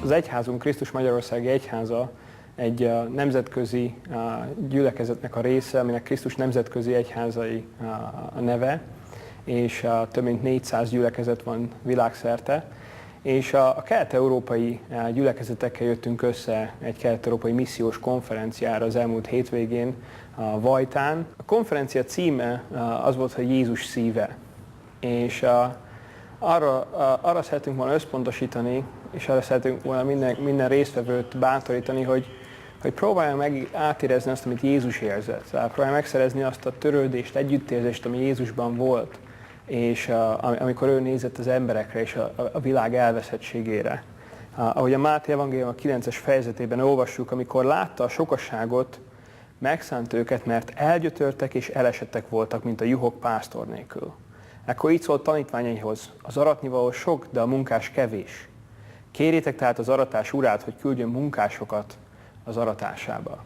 Az egyházunk, Krisztus Magyarországi Egyháza egy nemzetközi gyülekezetnek a része, aminek Krisztus Nemzetközi Egyházai a neve, és több mint 400 gyülekezet van világszerte. És a kelet-európai gyülekezetekkel jöttünk össze egy kelet-európai missziós konferenciára az elmúlt hétvégén Vajtán. A konferencia címe az volt, hogy Jézus szíve. És arra szeretünk volna összpontosítani, és arra szeretünk volna minden résztvevőt bátorítani, hogy próbálja meg átérezni azt, amit Jézus érzett. Próbálja megszerezni azt a törődést, együttérzést, ami Jézusban volt, és amikor ő nézett az emberekre és a világ elveszettségére. Ahogy a Máté evangélium a 9-es fejezetében olvassuk, amikor látta a sokaságot, megszánt őket, mert elgyötörtek és elesettek voltak, mint a juhok pásztor nélkül. Ekkor így szólt tanítványaihoz: az aratnivaló sok, de a munkás kevés. Kérjétek tehát az aratás urát, hogy küldjön munkásokat az aratásába.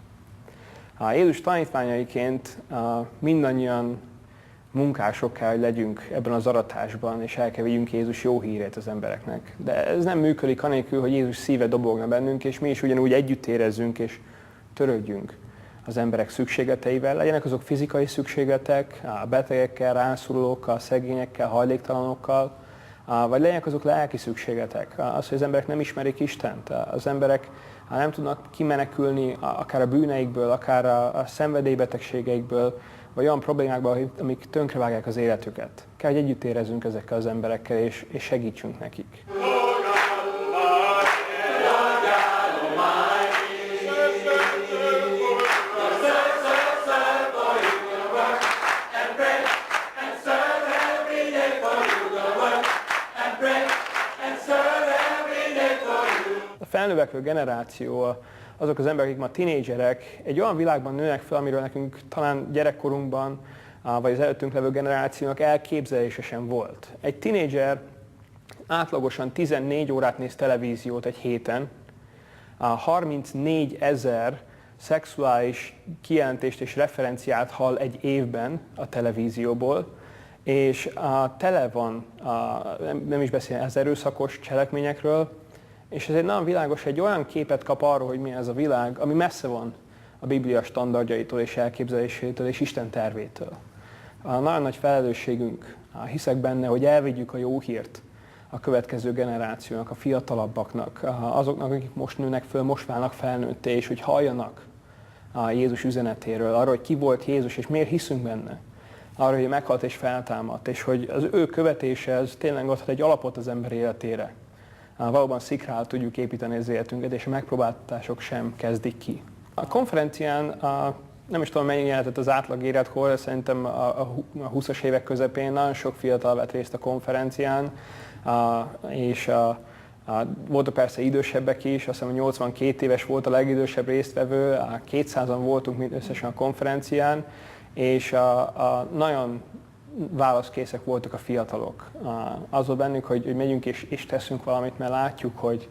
Jézus tanítványaiként mindannyian munkások kell, hogy legyünk ebben az aratásban, és el kell vigyünk Jézus jó hírét az embereknek. De ez nem működik anélkül, hogy Jézus szíve dobogna bennünk, és mi is ugyanúgy együtt érezzünk, és törődjünk az emberek szükségleteivel. Legyenek azok fizikai szükségletek, a betegekkel, rászorulókkal, szegényekkel, hajléktalanokkal, vagy legyenek azok lelki szükségletek. Az, hogy az emberek nem ismerik Istent, az emberek nem tudnak kimenekülni akár a bűneikből, akár a szenvedélybetegségeikből, vagy olyan problémákból, amik tönkrevágják az életüket. Kell, hogy együtt érezzünk ezekkel az emberekkel, és segítsünk nekik. A felnövekvő generáció, azok az emberek, akik ma tinédzserek, egy olyan világban nőnek fel, amiről nekünk talán gyerekkorunkban, vagy az előttünk levő generációnak elképzelése sem volt. Egy tinédzser átlagosan 14 órát néz televíziót egy héten, 34 000 szexuális kijelentést és referenciát hall egy évben a televízióból, és tele van, nem is beszélni az erőszakos cselekményekről, és ez egy nagyon világos, egy olyan képet kap arról, hogy mi ez a világ, ami messze van a Biblia standardjaitól és elképzelésétől és Isten tervétől. Nagyon nagy felelősségünk, hiszek benne, hogy elvigyük a jó hírt a következő generációnak, a fiatalabbaknak, azoknak, akik most nőnek föl, most válnak felnőtté, és hogy halljanak a Jézus üzenetéről, arról, hogy ki volt Jézus, és miért hiszünk benne. Arról, hogy meghalt és feltámadt, és hogy az ő követése ez tényleg adhat egy alapot az ember életére. Valóban szikrál tudjuk építeni az életünket, és a megpróbáltatások sem kezdik ki. A konferencián, nem is tudom mennyi jelentett az átlag életkor, szerintem a 20-as évek közepén nagyon sok fiatal vett részt a konferencián, és voltak persze idősebbek is, azt hiszem, 82 éves volt a legidősebb résztvevő, 200-an voltunk összesen a konferencián, és nagyon válaszkészek voltak a fiatalok. Az volt bennük, hogy megyünk és teszünk valamit, mert látjuk, hogy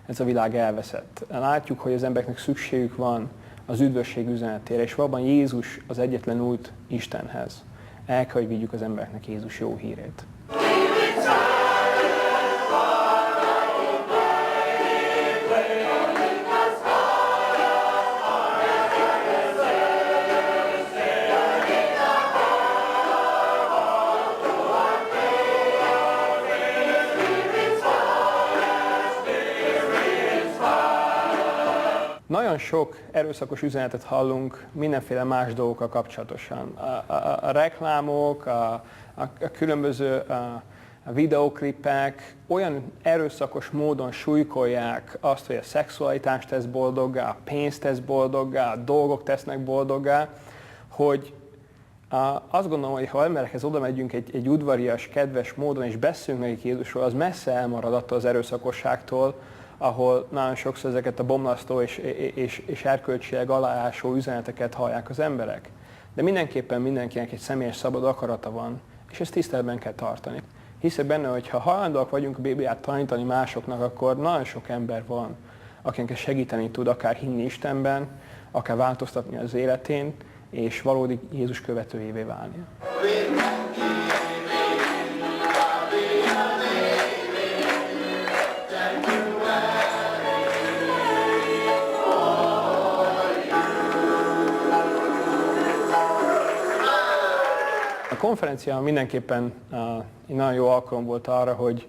ez a világ elveszett. Látjuk, hogy az embereknek szükségük van az üdvösség üzenetére, és valóban Jézus az egyetlen út Istenhez. El kell, hogy vigyük az embereknek Jézus jó hírét. Nagyon sok erőszakos üzenetet hallunk mindenféle más dolgokkal kapcsolatosan. A reklámok, a különböző videóklipek olyan erőszakos módon súlykolják azt, hogy a szexualitás tesz boldoggá, a pénz tesz boldoggá, a dolgok tesznek boldoggá, hogy azt gondolom, hogy ha emberekhez oda megyünk egy udvarias, kedves módon, és beszélünk nekik Jézusról, az messze elmarad attól az erőszakosságtól, ahol nagyon sokszor ezeket a bomlasztó és erkölcsileg aláásó üzeneteket hallják az emberek. De mindenképpen mindenkinek egy személyes szabad akarata van, és ezt tiszteletben kell tartani. Hiszek benne, hogy ha hajlandóak vagyunk a Bibliát tanítani másoknak, akkor nagyon sok ember van, akinek segíteni tud, akár hinni Istenben, akár változtatni az életén, és valódi Jézus követőjévé válni. A konferencia mindenképpen egy nagyon jó alkalom volt arra, hogy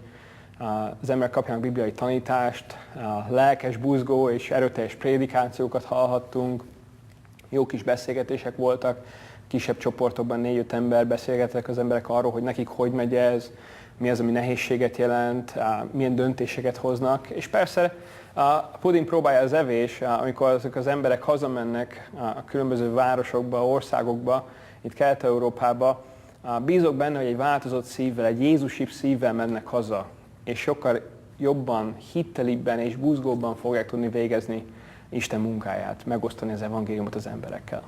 az emberek kapjanak bibliai tanítást, lelkes, buzgó és erőteljes prédikációkat hallhattunk, jó kis beszélgetések voltak, kisebb csoportokban 4-5 ember beszélgettek az emberek arról, hogy nekik hogy megy ez, mi az, ami nehézséget jelent, milyen döntéseket hoznak. És persze a puding próbálja az evés, amikor azok az emberek hazamennek a különböző városokba, országokba, itt Kelet-Európába, bízok benne, hogy egy változott szívvel, egy Jézusibb szívvel mennek haza, és sokkal jobban, hittelibben és buzgóbban fogják tudni végezni Isten munkáját, megosztani az evangéliumot az emberekkel.